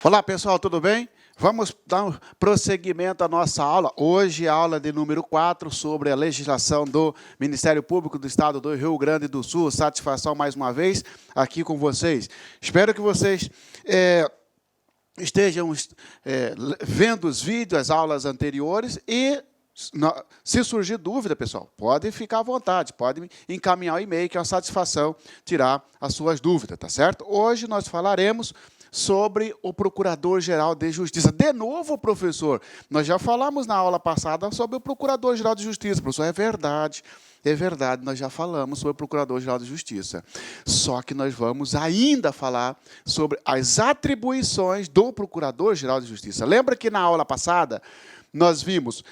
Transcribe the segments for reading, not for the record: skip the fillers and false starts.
Olá, pessoal, tudo bem? Vamos dar um prosseguimento à nossa aula. Hoje, a aula de número 4, sobre a legislação do Ministério Público do Estado do Rio Grande do Sul. Satisfação, mais uma vez, aqui com vocês. Espero que vocês estejam vendo os vídeos, as aulas anteriores e, se surgir dúvida, pessoal, pode ficar à vontade, pode encaminhar o e-mail, que é uma satisfação tirar as suas dúvidas, tá certo? Hoje nós falaremos sobre o Procurador-Geral de Justiça. De novo, professor, nós já falamos na aula passada sobre o Procurador-Geral de Justiça. Professor, é verdade, nós já falamos sobre o Procurador-Geral de Justiça. Só que nós vamos ainda falar sobre as atribuições do Procurador-Geral de Justiça. Lembra que na aula passada nós vimos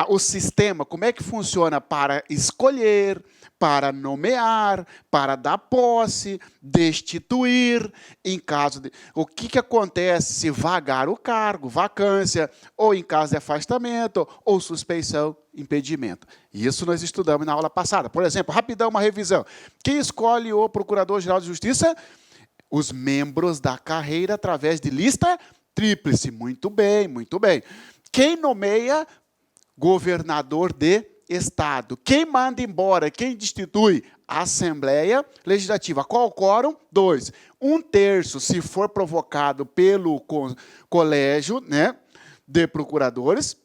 o sistema, como é que funciona para escolher, para nomear, para dar posse, destituir, em caso de... O que acontece se vagar o cargo, vacância, ou em caso de afastamento, ou suspeição, impedimento. Isso nós estudamos na aula passada. Por exemplo, rapidão, uma revisão. Quem escolhe o Procurador-Geral de Justiça? Os membros da carreira através de lista tríplice. Muito bem, muito bem. Quem nomeia? Governador de Estado. Quem manda embora, quem destitui? A Assembleia Legislativa. Qual quórum? 2. 1/3, se for provocado pelo colégio, né, de procuradores,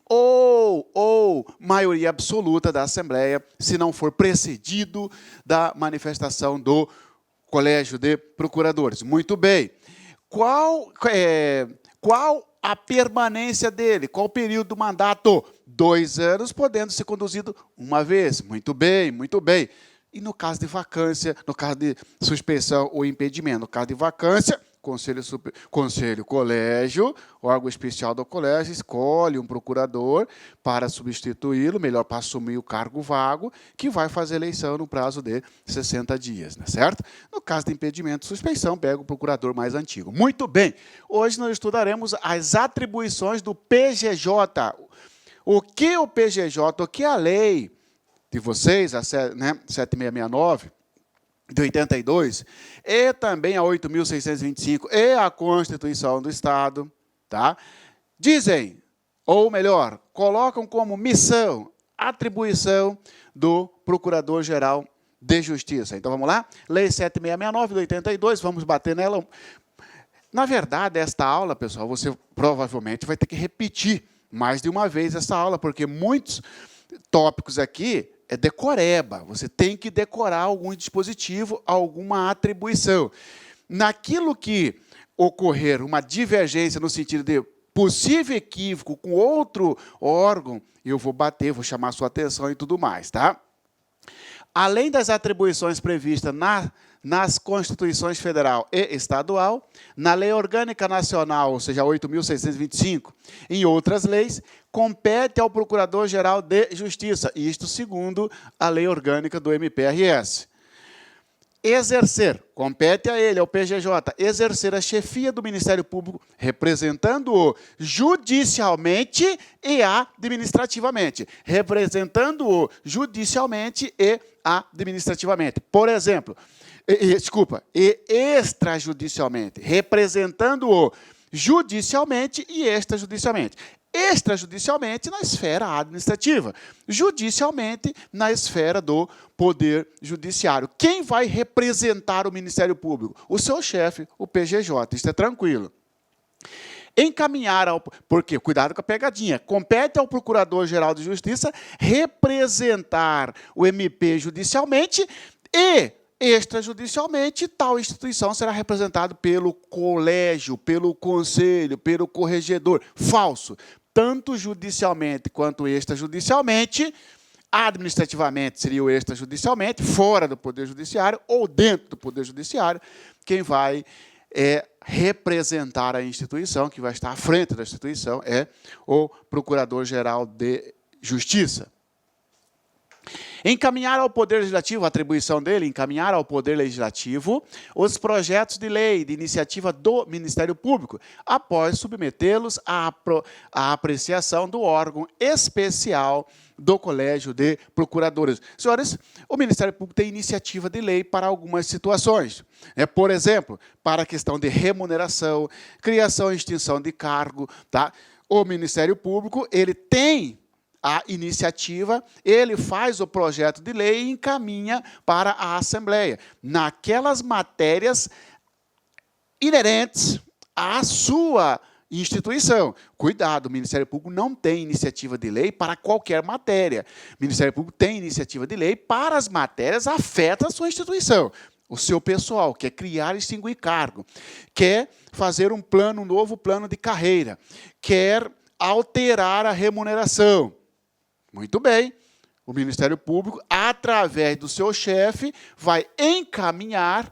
ou maioria absoluta da Assembleia, se não for precedido da manifestação do colégio de procuradores. Muito bem. Qual a permanência dele? Qual o período do mandato? 2 anos, podendo ser conduzido uma vez. Muito bem, muito bem. E no caso de vacância, no caso de suspeição ou impedimento, no caso de vacância, colégio, órgão especial do colégio, escolhe um procurador para substituí-lo, melhor, para assumir o cargo vago, que vai fazer eleição no prazo de 60 dias, não é certo? No caso de impedimento e suspeição, pega o procurador mais antigo. Muito bem, hoje nós estudaremos as atribuições do PGJ. O que o PGJ, o que a lei de vocês, a 7669, de 82, e também a 8.625, e a Constituição do Estado, tá? Dizem, ou melhor, colocam como missão, atribuição do Procurador-Geral de Justiça. Então, vamos lá? Lei 7669, de 82, vamos bater nela. Na verdade, esta aula, pessoal, você provavelmente vai ter que repetir mais de uma vez essa aula, porque muitos tópicos aqui é decoreba, você tem que decorar algum dispositivo, alguma atribuição. Naquilo que ocorrer uma divergência no sentido de possível equívoco com outro órgão, eu vou bater, vou chamar a sua atenção e tudo mais, tá? Além das atribuições previstas nas Constituições Federal e Estadual, na Lei Orgânica Nacional, ou seja, 8.625, em outras leis, compete ao Procurador-Geral de Justiça, isto segundo a Lei Orgânica do MPRS. Exercer, compete a ele, ao PGJ, exercer a chefia do Ministério Público, representando-o judicialmente e administrativamente. Representando-o judicialmente e administrativamente. Por exemplo, e extrajudicialmente, representando-o judicialmente e extrajudicialmente. Extrajudicialmente na esfera administrativa, judicialmente na esfera do Poder Judiciário. Quem vai representar o Ministério Público? O seu chefe, o PGJ, isso é tranquilo. Encaminhar ao... Porque, cuidado com a pegadinha, compete ao Procurador-Geral de Justiça representar o MP judicialmente e extrajudicialmente, tal instituição será representada pelo colégio, pelo conselho, pelo corregedor. Falso. Tanto judicialmente quanto extrajudicialmente, administrativamente seria o extrajudicialmente, fora do Poder Judiciário ou dentro do Poder Judiciário, quem vai representar a instituição, que vai estar à frente da instituição, é o Procurador-Geral de Justiça. Encaminhar ao Poder Legislativo, a atribuição dele, encaminhar ao Poder Legislativo os projetos de lei de iniciativa do Ministério Público, após submetê-los à apreciação do órgão especial do Colégio de Procuradores. Senhores, o Ministério Público tem iniciativa de lei para algumas situações. Por exemplo, para a questão de remuneração, criação e extinção de cargo. Tá? O Ministério Público ele tem a iniciativa, ele faz o projeto de lei e encaminha para a Assembleia, naquelas matérias inerentes à sua instituição. Cuidado, o Ministério Público não tem iniciativa de lei para qualquer matéria. O Ministério Público tem iniciativa de lei para as matérias que afetam a sua instituição. O seu pessoal quer criar e extinguir cargo, quer fazer um novo plano de carreira, quer alterar a remuneração. Muito bem, o Ministério Público, através do seu chefe, vai encaminhar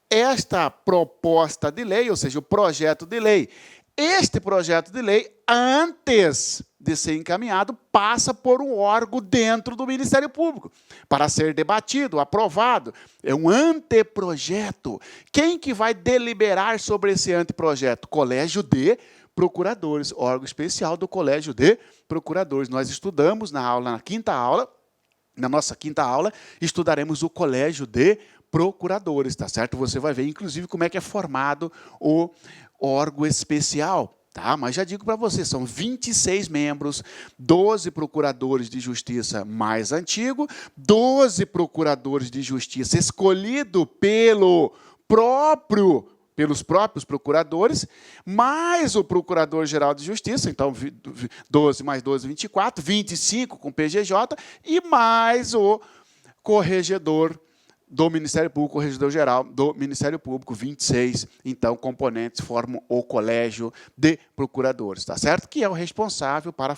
esta proposta de lei, ou seja, o projeto de lei. Este projeto de lei, antes de ser encaminhado, passa por um órgão dentro do Ministério Público, para ser debatido, aprovado. É um anteprojeto. Quem que vai deliberar sobre esse anteprojeto? Colégio de Procuradores, órgão especial do Colégio de Procuradores. Nós estudamos na nossa quinta aula, estudaremos o Colégio de Procuradores, tá certo? Você vai ver, inclusive, como é que é formado o órgão especial. Tá? Mas já digo para você, são 26 membros, 12 procuradores de justiça mais antigo, 12 procuradores de justiça escolhidos pelos próprios procuradores, mais o Procurador-Geral de Justiça, então 12 mais 12, 24, 25 com PGJ, e mais o corregedor do Ministério Público, Corregedor-Geral do Ministério Público, 26, então, componentes formam o Colégio de Procuradores, tá certo? Que é o responsável para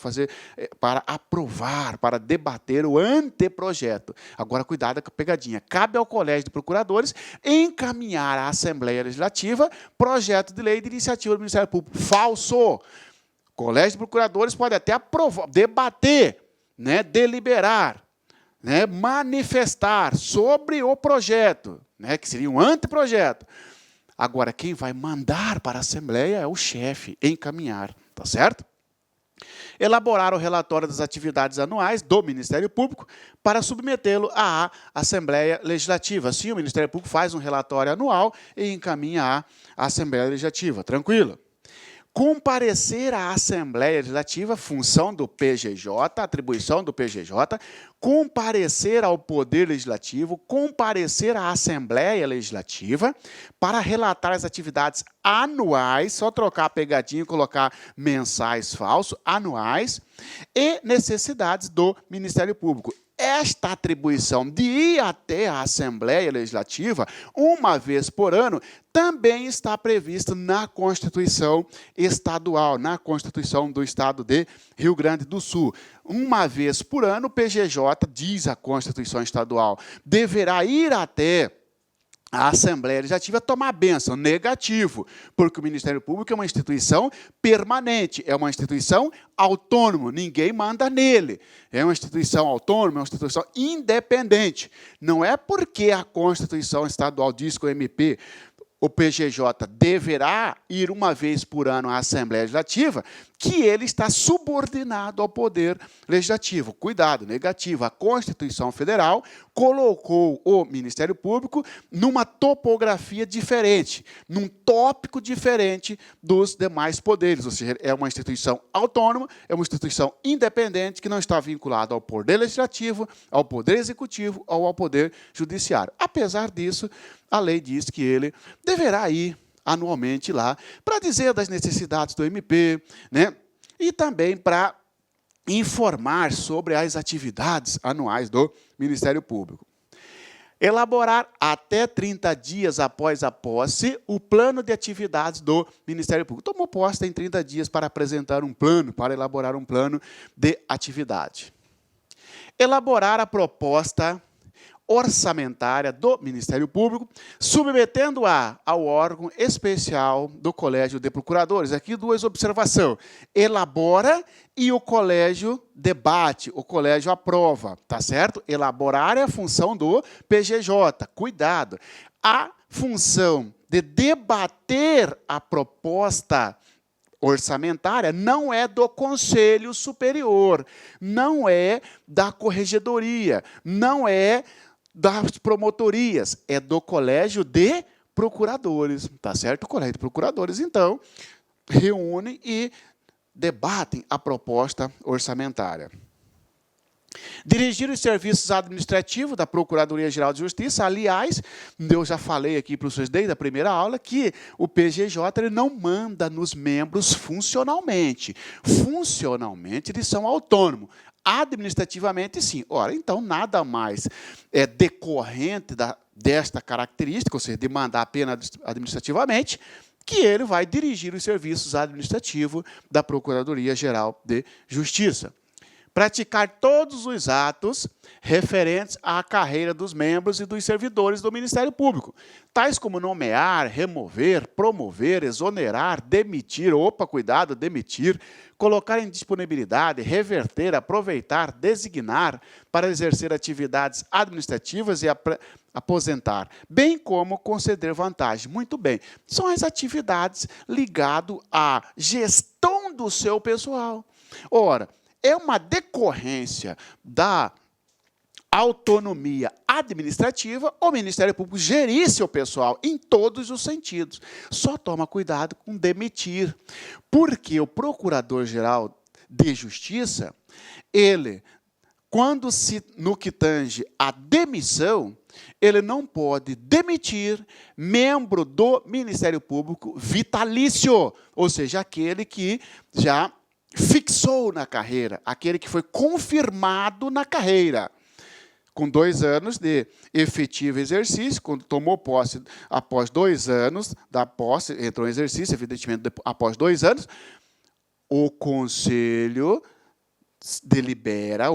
aprovar, para debater o anteprojeto. Agora, cuidado com a pegadinha. Cabe ao Colégio de Procuradores encaminhar à Assembleia Legislativa projeto de lei de iniciativa do Ministério Público. Falso! O Colégio de Procuradores pode até aprovar, debater, né, deliberar, né, manifestar sobre o projeto, né, que seria um anteprojeto. Agora, quem vai mandar para a Assembleia é o chefe, encaminhar, tá certo? Elaborar o relatório das atividades anuais do Ministério Público para submetê-lo à Assembleia Legislativa. Assim, o Ministério Público faz um relatório anual e encaminha à Assembleia Legislativa. Tranquilo? Comparecer à Assembleia Legislativa, função do PGJ, atribuição do PGJ, comparecer ao Poder Legislativo, comparecer à Assembleia Legislativa para relatar as atividades anuais, só trocar a pegadinha e colocar mensais falso, anuais, e necessidades do Ministério Público. Esta atribuição de ir até a Assembleia Legislativa, uma vez por ano, também está prevista na Constituição Estadual, na Constituição do Estado de Rio Grande do Sul. Uma vez por ano, o PGJ, diz a Constituição Estadual, deverá ir até a Assembleia Legislativa tomar bênção. Negativo, porque o Ministério Público é uma instituição permanente, é uma instituição autônoma, ninguém manda nele. É uma instituição autônoma, é uma instituição independente. Não é porque a Constituição Estadual diz que o MP, o PGJ, deverá ir uma vez por ano à Assembleia Legislativa, que ele está subordinado ao Poder Legislativo. Cuidado, negativo. A Constituição Federal colocou o Ministério Público numa topografia diferente, num tópico diferente dos demais poderes, ou seja, é uma instituição autônoma, é uma instituição independente que não está vinculada ao Poder Legislativo, ao Poder Executivo ou ao Poder Judiciário. Apesar disso, a lei diz que ele deverá ir anualmente lá para dizer das necessidades do MP, né? E também para informar sobre as atividades anuais do Ministério Público. Elaborar até 30 dias após a posse o plano de atividades do Ministério Público. Tomou posse, tem 30 dias para apresentar um plano, para elaborar um plano de atividade. Elaborar a proposta orçamentária do Ministério Público, submetendo-a ao órgão especial do Colégio de Procuradores. Aqui duas observações. Elabora e o colégio debate, o colégio aprova, tá certo? Elaborar é a função do PGJ. Cuidado. A função de debater a proposta orçamentária não é do Conselho Superior, não é da Corregedoria, não é das promotorias, é do Colégio de Procuradores, tá certo? O Colégio de Procuradores, então, reúne e debatem a proposta orçamentária. Dirigir os serviços administrativos da Procuradoria-Geral de Justiça. Aliás, eu já falei aqui para vocês desde a primeira aula que o PGJ ele não manda nos membros funcionalmente. Funcionalmente, eles são autônomos. Administrativamente, sim. Ora, então, nada mais é decorrente desta característica, ou seja, de mandar apenas administrativamente, que ele vai dirigir os serviços administrativos da Procuradoria-Geral de Justiça. Praticar todos os atos referentes à carreira dos membros e dos servidores do Ministério Público, tais como nomear, remover, promover, exonerar, demitir, demitir, colocar em disponibilidade, reverter, aproveitar, designar para exercer atividades administrativas e aposentar, bem como conceder vantagem. Muito bem, são as atividades ligadas à gestão do seu pessoal. Ora, é uma decorrência da autonomia administrativa o Ministério Público gerir seu pessoal em todos os sentidos. Só toma cuidado com demitir, porque o Procurador-Geral de Justiça, ele, no que tange a demissão, ele não pode demitir membro do Ministério Público vitalício, ou seja, aquele que já fixou na carreira, aquele que foi confirmado na carreira, com 2 anos de efetivo exercício, quando tomou posse após 2 anos da posse, entrou em exercício, evidentemente, após 2 anos, o Conselho delibera,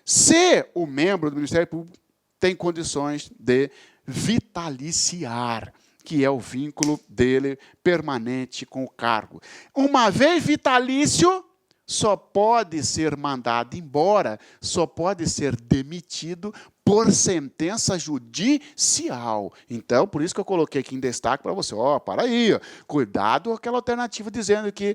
se o membro do Ministério Público tem condições de vitaliciar, que é o vínculo dele permanente com o cargo. Uma vez vitalício, só pode ser mandado embora, só pode ser demitido por sentença judicial. Então, por isso que eu coloquei aqui em destaque para você, para aí, cuidado com aquela alternativa dizendo que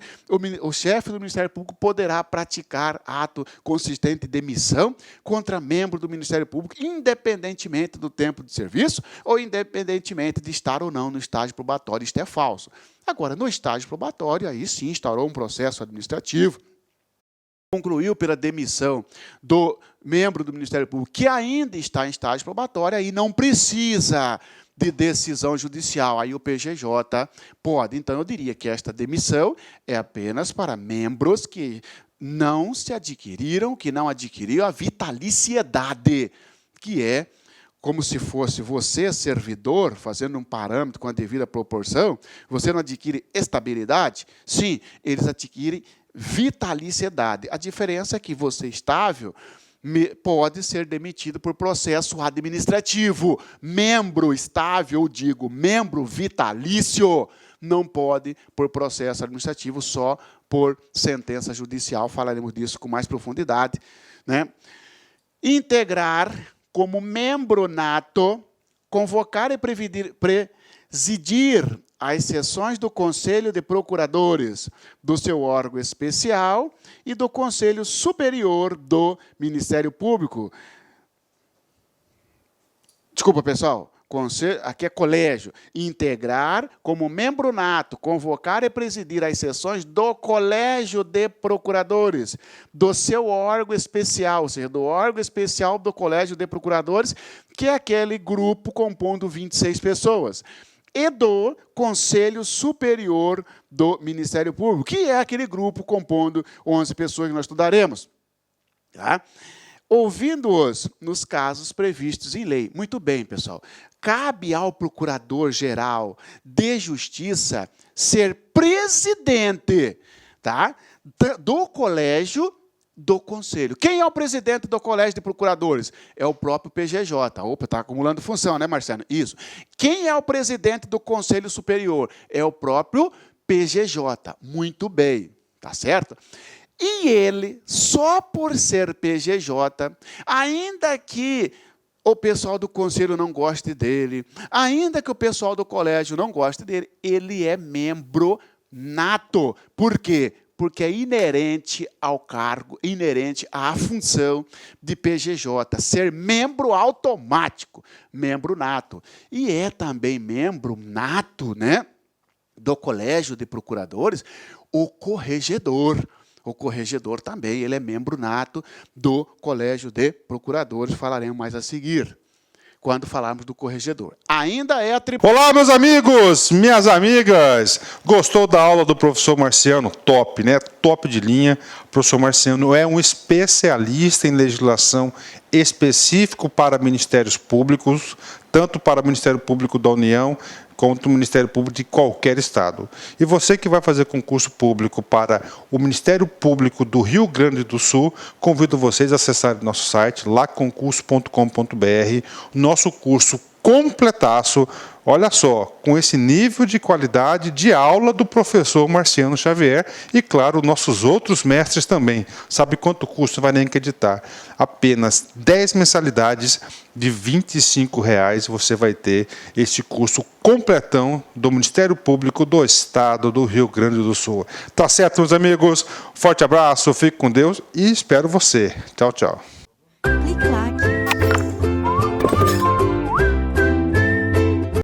o chefe do Ministério Público poderá praticar ato consistente de demissão contra membro do Ministério Público, independentemente do tempo de serviço ou independentemente de estar ou não no estágio probatório. Isto é falso. Agora, no estágio probatório, aí sim instaurou um processo administrativo, concluiu pela demissão do membro do Ministério Público que ainda está em estágio probatório, aí não precisa de decisão judicial, aí o PGJ pode. Então, eu diria que esta demissão é apenas para membros que não adquiriram a vitaliciedade, que é como se fosse você, servidor, fazendo um parâmetro com a devida proporção, você não adquire estabilidade? Sim, eles adquirem vitaliciedade. A diferença é que você estável pode ser demitido por processo administrativo. Membro estável, membro vitalício, não pode por processo administrativo, só por sentença judicial. Falaremos disso com mais profundidade, né? Integrar como membro nato, convocar e presidir as sessões do Conselho de Procuradores do seu órgão especial e do Conselho Superior do Ministério Público. Desculpa, pessoal. Aqui é colégio. Integrar como membro nato, convocar e presidir as sessões do Colégio de Procuradores, do seu órgão especial, ou seja, do órgão especial do Colégio de Procuradores, que é aquele grupo compondo 26 pessoas. E do Conselho Superior do Ministério Público, que é aquele grupo compondo 11 pessoas que nós estudaremos. Tá? Ouvindo-os nos casos previstos em lei. Muito bem, pessoal. Cabe ao Procurador-Geral de Justiça ser presidente, tá, do Colégio do Conselho. Quem é o presidente do Colégio de Procuradores? É o próprio PGJ. Opa, está acumulando função, né, Marcelo? Isso. Quem é o presidente do Conselho Superior? É o próprio PGJ. Muito bem, tá certo? E ele, só por ser PGJ, ainda que o pessoal do conselho não goste dele, ainda que o pessoal do colégio não goste dele, ele é membro nato. Por quê? Porque é inerente ao cargo, inerente à função de PGJ, ser membro automático, membro nato. E é também membro nato, né, do Colégio de Procuradores, o corregedor. O corregedor também, ele é membro nato do Colégio de Procuradores, falaremos mais a seguir, quando falarmos do corregedor. Ainda é atribuído... Olá, meus amigos, minhas amigas. Gostou da aula do professor Marciano? Top, né? Top de linha. O professor Marciano é um especialista em legislação específico para ministérios públicos, tanto para o Ministério Público da União, quanto o Ministério Público de qualquer estado. E você que vai fazer concurso público para o Ministério Público do Rio Grande do Sul, convido vocês a acessarem nosso site, laconcurso.com.br, nosso curso completaço, olha só, com esse nível de qualidade de aula do professor Marciano Xavier e, claro, nossos outros mestres também. Sabe quanto custa? Não vai nem acreditar. Apenas 10 mensalidades de R$ 25,00 você vai ter este curso completão do Ministério Público do Estado do Rio Grande do Sul. Tá certo, meus amigos? Forte abraço, fique com Deus e espero você. Tchau, tchau. Clique lá.